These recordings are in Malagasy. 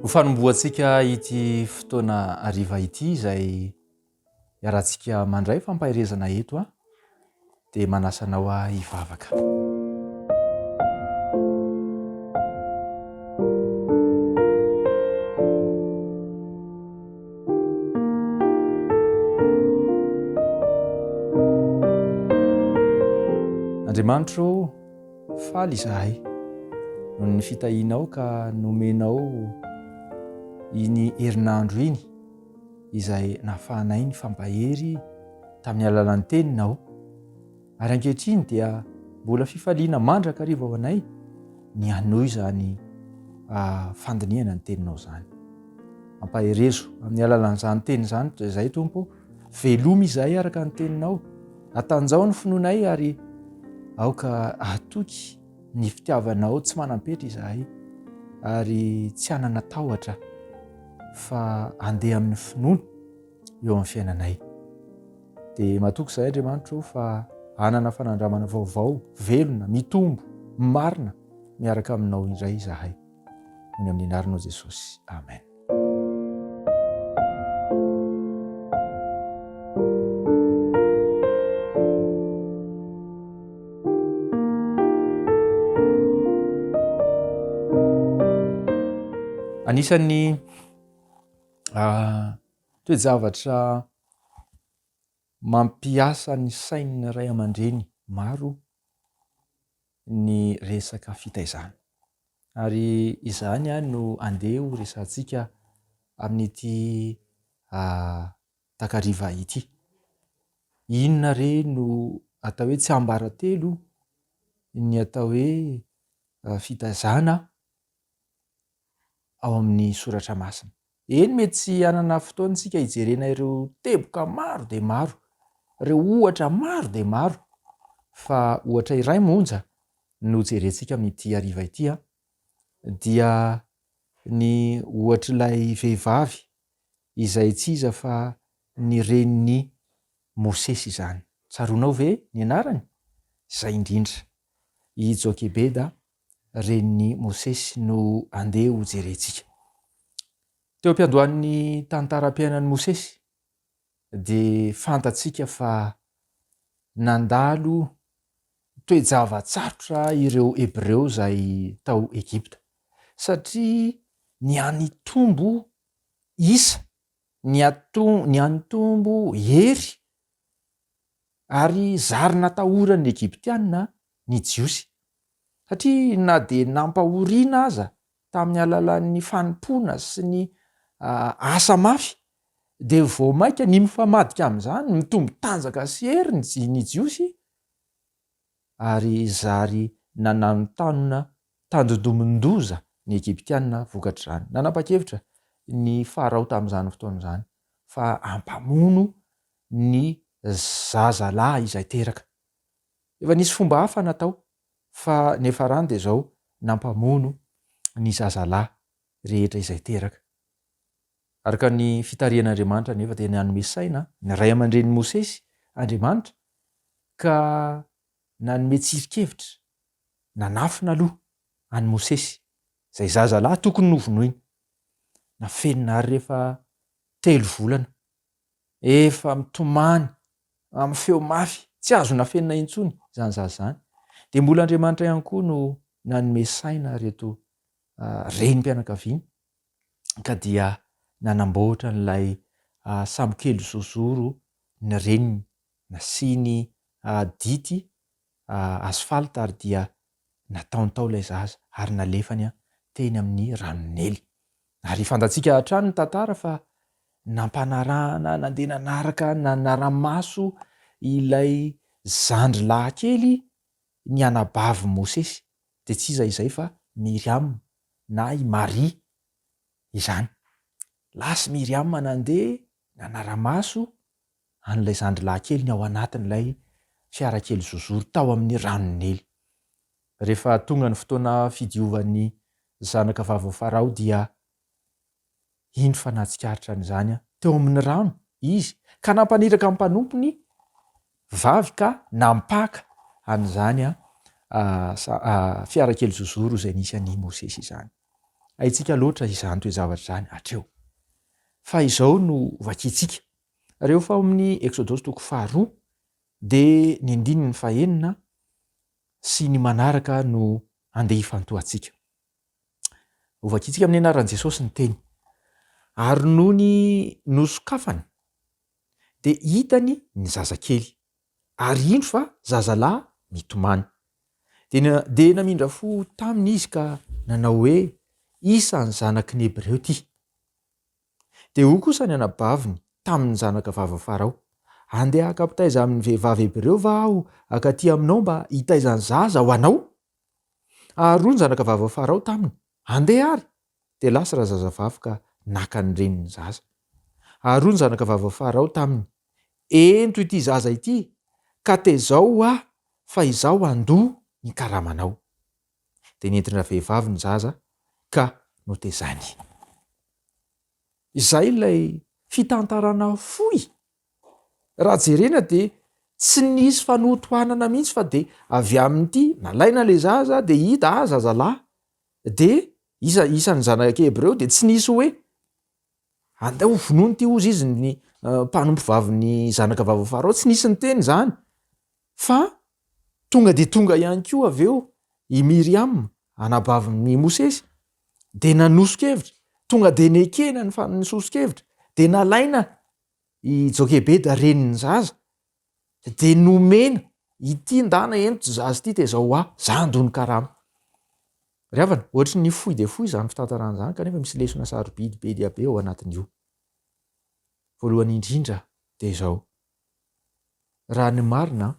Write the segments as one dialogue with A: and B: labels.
A: Fanomboantsika ity fotoana ariva ity izay iarahantsika mandray fampahirezana eto dia manasanao hivavaka. Andriamanitro, faly izahay noho ny fitahianao ka nomenao iny herinandro iny izay nahafahanay ny fampahery tamin'ny alalan'ny teninao, ary ankehitriny dia mbola fifaliana mandraka hariva ao anay ny hanohy izany fandiniana ny teninao izany. Ampaherezo amin'ny alalan'izany teny izany toy izay Tompo, veloma izahay araka ny teninao, atanjao ny finoanay ary aoka atoky ny fitiavanao tsy manam-petra izahay ary tsy hanana tahotra fa andeha amin'ny finoana eo amin'ny fiainanay. Dia matoky izahay Andriamanitro fa hanana fanandramana vaovao, velona, mitombo, marina miaraka aminao indray izahay. Ny amin'ny anaranao Jesosy. Amen. Anisan'ny toe-javatra mampiasa ny sain'ny ray aman-dreny maro ny resaka fitaizana. Ary izany no andeha ho resantsika amin'ity takariva ity. Inona re no atao hoe tsy ambaratelo ny atao hoe fitaizana ao amin'ny soratra masina. Eny mety tsy hanana fotoana isika hijerena ireo teboka maro dia maro, ireo ohatra maro dia maro, fa ohatra iray monja no jerentsika amin'ity hariva ity dia ny ohatr'ilay vehivavy izay tsy iza fa ny renin'ny Mosesy izany. Tsaroanao ve ny anarany? Izay indrindra, i Jokebeda, renin'ny Mosesy no andeha ho jerentsika. Teo am-piandohan'ny tantaram-piainan'i Mosesy dia fantatsika fa nandalo toe-javatsarotra ireo Hebreo izay tao Egypta, satria ny anitombo isa, ny anitombo hery ary zary natahoran'ny Egyptianina ny jiosy. Satria na dia nampahoriana aza tamin'ny alalan'ny fanompoana sy ny asa mafy, dia vao mainka ny mifamadika amin'izany, mitombo tanjaka sy hery ny jiosy, ary zary nananotanona tandondomin-doza ny Egyptianina vokatr'izany. Nanapa-kevitra ny Farao tamin'izany fotoana izany fa hampamono ny zazalahy izay teraka. Efa nisy fomba hafa natao fa ny farany dia izao nampamono ny zazalahy rehetra izay teraka. Araka ny fitarihan'Andriamanitra nefa dia nanome saina ny ray aman-dren'i Mosesy Andriamanitra ka nanome tsirikevitra, nanafina aloha an'i Mosesy izay zazalahy tokony novonoina. Nafenina ary rehefa 3 volana, efa mitomany amin'ny feo mafy, tsy azo nafenina intsony izany zaza izany. Dia mbola Andriamanitra ihany koa no nanome saina reto renim-pianakaviana ka dia nanamboatra n'ilay sambokely zozoro ny reniny, nasiany dity asfalta ary dia nataony tao ilay zaza ary nalefany teny amin'ny ranon'ely. Ary fantatsika hatrany ny tantara fa nampanarahana, nandeha nanaraka, nanara-maso ilay zandrilahy kely ny anabavy Mosesy, dia tsy iza izay fa Miriam na i Maria izany. Lasy Miriam nandeha nanara-maso an'ilay zandrilahy kely ny ao anatin'ilay fiarakely zozoro tao amin'ny ranon'ely. Rehefa tonga ny fotoana fidiovan'ny zanaka vavy Farao dia iny fanatsikaritra an'izany teo amin'ny rano izy ka nampaniraka amin'ny mpanompony vavy ka nampaka an'izany fiarakely zozoro izay nisy an'i Mosesy izany. haitsika loatra izany toe zavatra zany atreo fa izao no vakitsika reo fa amin'ny exodosy toko 2 de ny andiny ny 9 sy ny manaraka no andeha hifantohantsika ovakitsika amin'ny anaran'i Jesosy ny teny ary noho ny nosokafany de hitany ny zazakely ary indro fa zazalahy mitomany de namindra fo taminy izy ka nanao hoe isany zanaky ny Hebreo ty de ho kosa ny anabaviny tamin'ny zanaka vava Farao andeha akapitaiza amin'ny vehivavy Hebreo va aho akaty aminao mba hitaizany zaza ho anao ary roa ny zanaka vava Farao taminy andeha ary de lasa raha zazavavy ka naka ny reniny zaza ary roa ny zanaka vava Farao taminy ento ity zaza ity ka tezao fa izao andoha ny karamanao de nentina vehivavy ny zaza ka notezany izay ilay fitantarana foy raha jerena de tsy nisy fanotoanana mihitsy fa de avy amin'ity nalaina le zaza de hita zazalahy de isan'ny zanaka Hebreo de tsy nisy hoe andao vonoiny ty ozy izy ny mpanompo vavin'ny zanaka vava Farao tsy nisy ny teny zany fa tonga de tonga ihany koa aveo i Miriam anabavin'ny Mosesy de nanosokevitra tonga de nekena ny nisosokevitra de nalaina i Jokebeda reniny zaza de nomena ity ndana ento zaza ity tezao zandony karama ryavana ohatry ny foy de foy zany fitantarana zany kanefa misy lesona sarobidy be dia be ao anatin'io voalohany indrindra de izao raha ny marina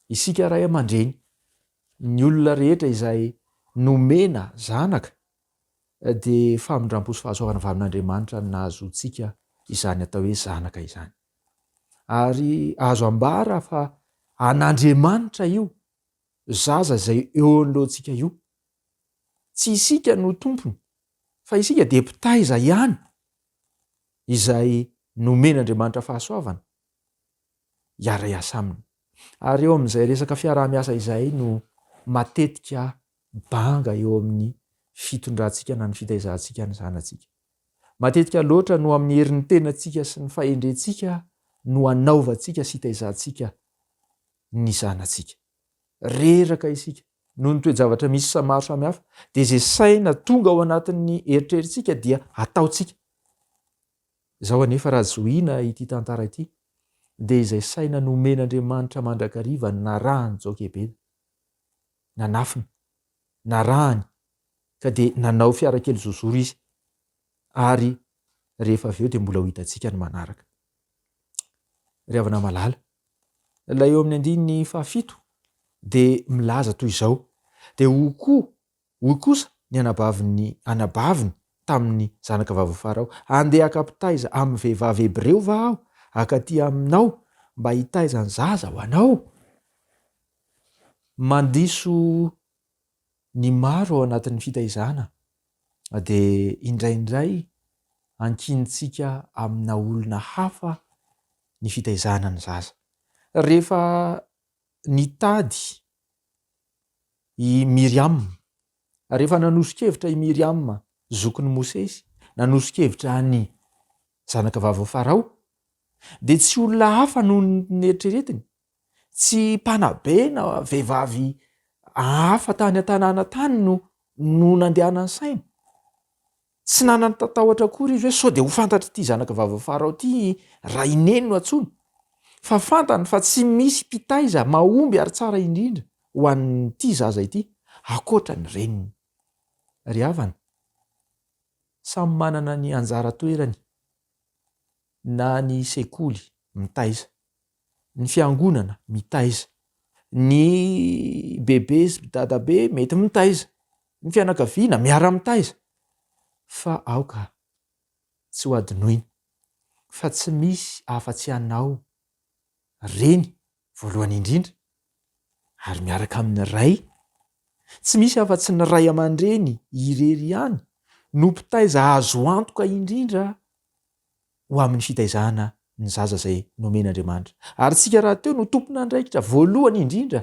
A: isika ray aman-dreny ny olona rehetra izay nomena zanaka de famindram-poso fahasoavana avy amin'Andriamanitra nahazoantsika izany atao hoe zanaka izany ary azo ambara fa an'Andriamanitra io zaza izay eo anoloantsika io tsy isika no tompony fa isika de mpitaiza ihany izay nomen'Andriamanitra fahasoavana iara-iasa aminy ary eo amin'izay resaka fiaraha-miasa izay no matetika banga eo amin'ny fitondrantsika na ny fitaizantsika ny zanantsika matetika loatra no amin'ny herin'ny tenantsika sy ny fahendrentsika no anaovantsika sy hitaizantsika ny zanantsika reraka isika no ny toe-javatra misy maro samihafa de zay saina tonga ao anatin'ny eritreritsika dia ataotsika zao anefa raha zoina ity tantara ity de izay saina nomen'Andriamanitra mandrakariva narahany Jokebeda nanafiny narahany ka de nanao fiarakely zozoro izy ary rehefa aveo de mbola ho hitantsika ny manaraka ryavana malala ilay eo amin'ny andininy 7 de milaza toy izao de ho kosa ny anabaviny tamin'ny zanaka vava Farao andeha akapitaiza amin'ny vehivavy Hebreo va aho akaty aminao mba hitaiza ny zaza ho anao mandiso ny maro ao anatin'ny fitaizana de indraindray ankinitsika amina olona hafa ny fitaizana ny zaza rehefa nitady i Miriam rehefa nanosokevitra i Miriam zokin'ny Mosesy nanosokevitra ny zanaka vava Farao de tsy olona hafa no neritreretiny tsy mpanabe na vehivavy hafa tany an-tanàna tany no nandehanany saina tsy nanany tatahotra akory izy hoe sao de ho fantatra ity zanaka vava Farao ty raha ineny no atsony fa fantany fa tsy misy mpitaiza mahomby ary tsara indrindra ho an'ity zaza ity akoatra ny reniny ry havana samy manana ny anjara toerany na ny sekoly mitaiza ny fiangonana mitaiza ny bebe sy dadabe mety mitaiza ny fianakaviana miara mitaiza fa aoka tsy ho adinoina fa tsy misy afa-tsy anao reny voalohany indrindra ary miaraka amin'ny ray tsy misy afa-tsy ny ray aman-dreny irery ihany no mpitaiza azo antoka indrindra ho amin'ny fitaizana ny zaza zay nomen'Andriamanitra ary tsika raha teo no tompona andraikitra voalohany indrindra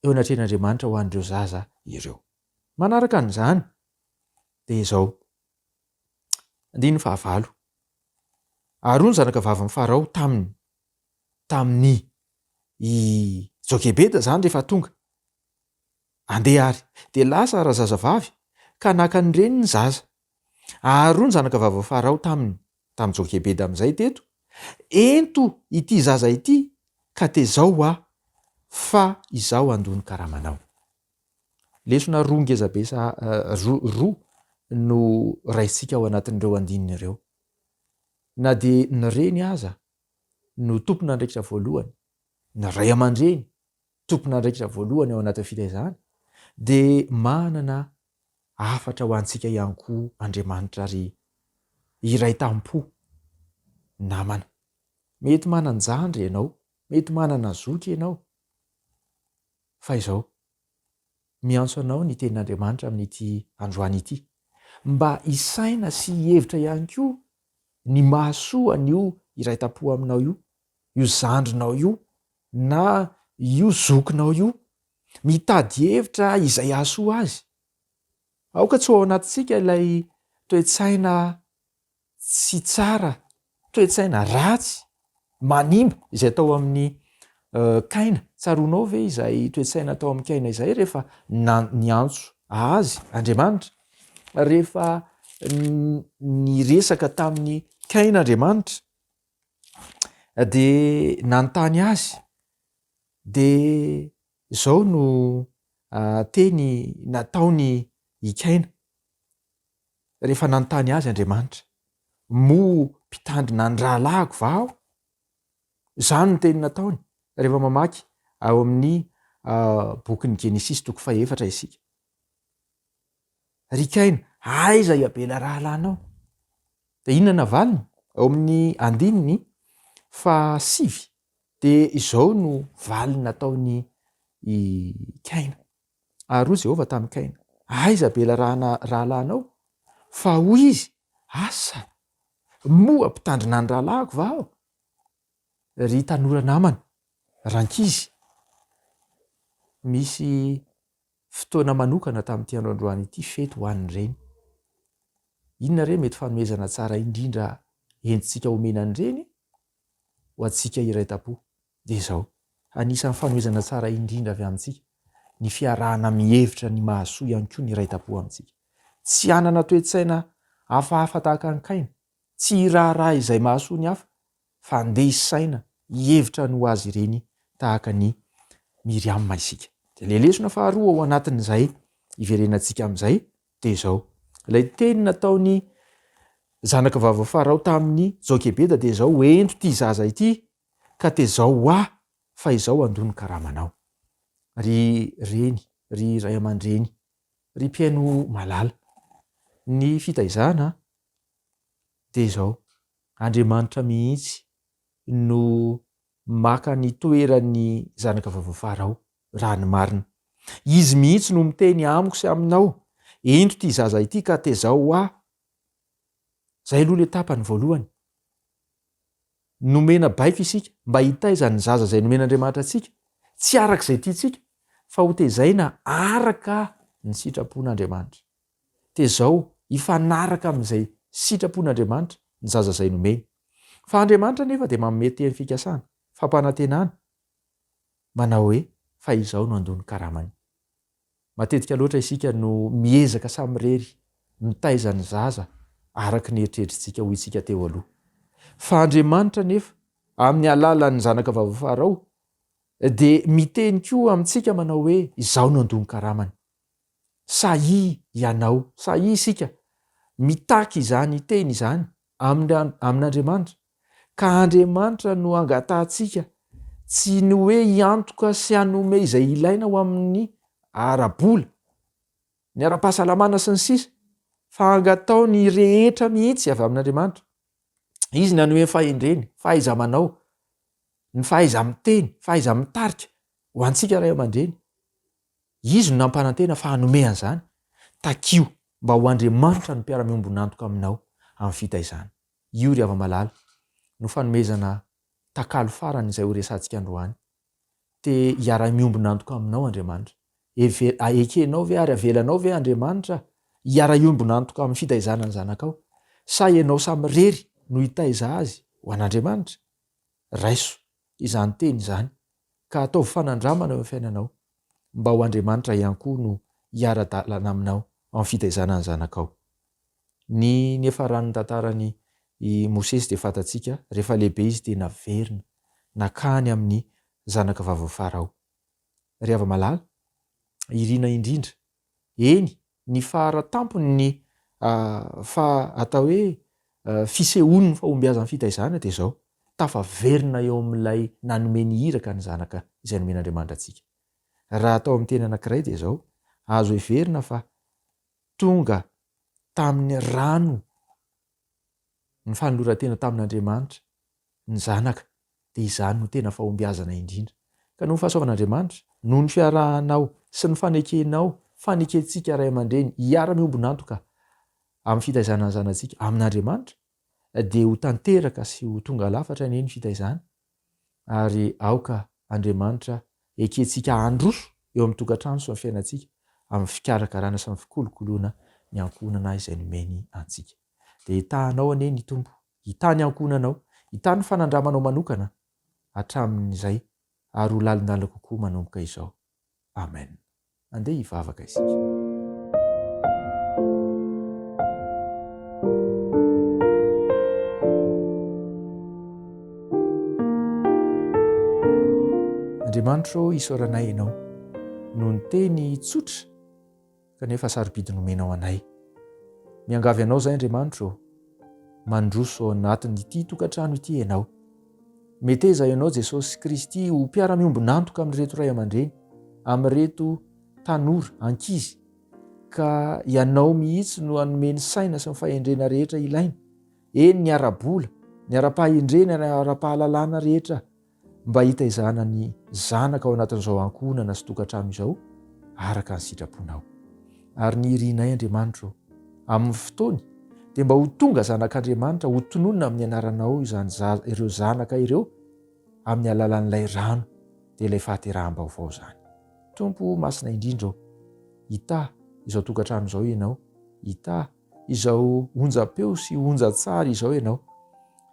A: eo anatren'Andriamanitra ho an'ireo zaza ireo manaraka an'izany de zao andiny fahavalo aroa ny zanaka vavy ny farao tamin'ny Jokebeda zany rehefa tonga andeha ary de lasa razazavavy ka naka ny reny ny zaza aroa ny zanaka vavy farao tamin'ny Jokebeda amin'izay teto ento ity zaza ity ka tezao fa izao andony karamanao. Lesona roa ngezabe roa no raisika ao anatin'ireo andininy ireo. Na de ny reny aza no tompon'andraikitra voalohany, ny ray aman-dreny tompon'andraikitra voalohany ao anatin'ny fitaizana, de manana afatra ho antsika ihany koa Andriamanitra ry iray tampo namana. Mety manan-jandry ianao, mety manana zoky ianao, fa izao miantso anao ny tenin'Andriamanitra amin'ity androany ity mba isaina sy hevitra ihany koa ny mahasoa an'io iray tampo aminao io zandrinao io na io zokinao io, mitady hevitra izay ahasoa azy. Aoka tsy ao anatintsika ilay toe-tsaina tsy tsara, toe-tsaina ratsy, manimba izay atao amin'ny Kaina. Tsaroanao ve izay toe-tsaina atao amin'ny Kaina izay rehefa niantso azy Andriamanitra, rehefa niresaka tamin'ny Kaina Andriamanitra de nanontany azy, de zao no teny nataony i Kaina rehefa nanontany azy Andriamanitra: mo mpitandrina ny rahalahiko va aho? Zany no teny nataony. Rehefa mamaky ao amin'ny bokin'ny Genesis 4 isika. Ry Kaina, aiza iabela rahalahinao? De inona navaliny? Ao amin'ny andininy 7 de izao no valiny nataony i Kaina. Aroa Jehova tamin'ny Kaina: aiza bela rahalahinao? Fa hoy izy: asa moa mpitandrina ny rahalahiko va aho? Ry tanora namana, rankizy, misy fotoana manokana tamin'ity androandroany ity fety ho an'ny reny. Inona re mety fanomezana tsara indrindra entintsika omenany reny ho antsika iray tampo? De zao anisan'ny fanomezana tsara indrindra avy amintsika ny fiarahana mihevitra ny mahasoa ihany koa ny iray tampo amintsika. Tsy hanana toe-tsaina hafahafa tahaka ny Kaina, tsy raharaha izay mahasoa ny hafa, fa andeha isaina hihevitra no azy ireny tahaka ny Miriama isika. De le lesona faharoa ao anatin'izay iverenantsika amin'izay de zao: ilay teny nataony zanaka vavy farao tamin'ny Jokebeda de zao: ento ty zaza ity ka tezao fa izao andony karamanao. Ry reny, ry ray aman-dreny, ry mpiaino malala, ny fitaizana de zao: Andriamanitra mihitsy no maka ny toeran'ny zanaka vavy farao raha ny marina. Izy mihitsy no miteny amiko sy aminao: ento ty zaza ity ka tezao Zay aloha le tapany voalohany. Nomena baiko isika mba hitaiza ny zaza zay nomen'Andriamanitra antsika, tsy arak'izay tiantsika, fa ho tezaina araka ny sitrapon'Andriamanitra. Tezao hifanaraka amin'izay sitrapon'Andriamanitra ny zaza zay nomeny. Fa Andriamanitra nefa de manome teny fikasana, fampanantenana, manao hoe fa izao no andony karamany. Matetika loatra isika no miezaka samirery mitaiza ny zaza araka ny eritreritrintsika hoy isika teo aloha. Fa Andriamanitra nefa amin'ny alalan'ny zanaka vavy farao de miteny koa amintsika manao hoe izao no andony karamany. Sahi ianao, sahi isika mitaky izany teny izany amin'Andriamanitra, ka Andriamanitra no angatahantsika tsy ny hoe hiantoka sy hanome izay ilaina ho amin'ny ara-bola, ny ara-pahasalamana sy ny sisa, fa angatao ny rehetra mihitsy avy amin'Andriamanitra. Izy ny hanome fahendreny, fahaiza manao, ny fahaiza miteny, fahaiza mitarika ho antsika ray aman-dreny. Izy no nampanantena fa hanome an'izany takio mba ho Andriamanitra ny mpiara-miomby nantoka aminao amin'ny fitaizana. Io ry hava-malala no fanomezana takalo farany izay ho resantsika androany. Te hiara-miomby nantoka aminao Andriamanitra. Ekenao ve ary avelanao ve Andriamanitra hiara-iombona antoka amin'ny fitaizana ny zanakao, sa ianao samy rery no hitaiza azy ho an'Andriamanitra? Raiso izany teny izany, ka ataovy fanandramana eo amin'ny fiainanao mba ho Andriamanitra ihany koa no hiara-dalana aminao amin'ny fitaizana ny zanakao. Ny nefaran'ny tantarany i Mosesy dia fantatsika, rehefa lehibe izy tena verina nakany amin'ny zanaka vavy Farao. Rehefa malala, irina indrindra. Eny, ny faharatampony ny atao hoe fisehon'ny fahombiazan'ny fitaizana dia izao, tafaverina eo amin'ilay nanome ny iraka ny zanaka izay nomen'Andriamanitra antsika. Raha atao amin'ny teny anankiray dia izao, azo heverina fa tonga tamin'ny rano ny fanoloran-tena tamin'Andriamanitra ny zanaka, dia izany no tena fahombiazana indrindra. Ka noho ny fahasoavan'Andriamanitra, noho ny fiarahanao sy ny fanekenao, fanekentsika ray aman-dreny hiara-miombona antoka amin'ny fitaizana ny zanantsika amin'Andriamanitra, dia ho tanteraka sy ho tonga lafatra ny fitaizana, ary aoka Andriamanitra ekentsika handroso eo amin'ny tokantrano sy ny fiainantsika amin'ny fikarakarana sy ny fikolokoloana ny ankonana izay nomeny antsika. Dia hitahanao anie ny Tompo, hitany ankonanao, hitany fanandramanao manokana hatramin'izay, ary ho lalindalina kokoa manomboka izao. Amen. Andeha hivavaka isika. Andriamanitra isaoranay ianao no ny teny tsotra kanefa sarobidy nomenao anay. Miangavy anao izay Andriamanitra, mandroso ao anatin'ity tokantrano ity ianao. Meteza ianao Jesosy Kristy ho mpiara-miombona antoka amin'ireto ray aman-dreny, amin'ireto tanora, ankizy, ka ianao mihitsy no hanomeny saina sy ny fahendrena rehetra ilaina. Eny ny ara-bola, ny ara-pahendrena, ny ara-pahalalana rehetra mba hitaizana ny zanaka ao anatin'izao ankonana sy tokantrano izao araka ny sitraponao. Ary ny irinay Andriamanitra amin'ny fotoany dia mba ho tonga zanak'Andriamanitra ho tononona amin'ny anaranao ireo zanaka ireo amin'ny alalan'ilay rano dia ilay fahateraham-baovao izany. Tompo masina indrindra, hita izao tokantrano izao ianao, hita izao onjam-peo sy onjan-tsary izao ianao.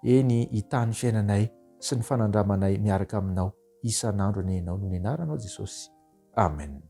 A: Eny, hita ny fiainanay sy ny fanandramanay miaraka aminao isan'andro anie ianao, noho ny anaranao Jesosy. Amen.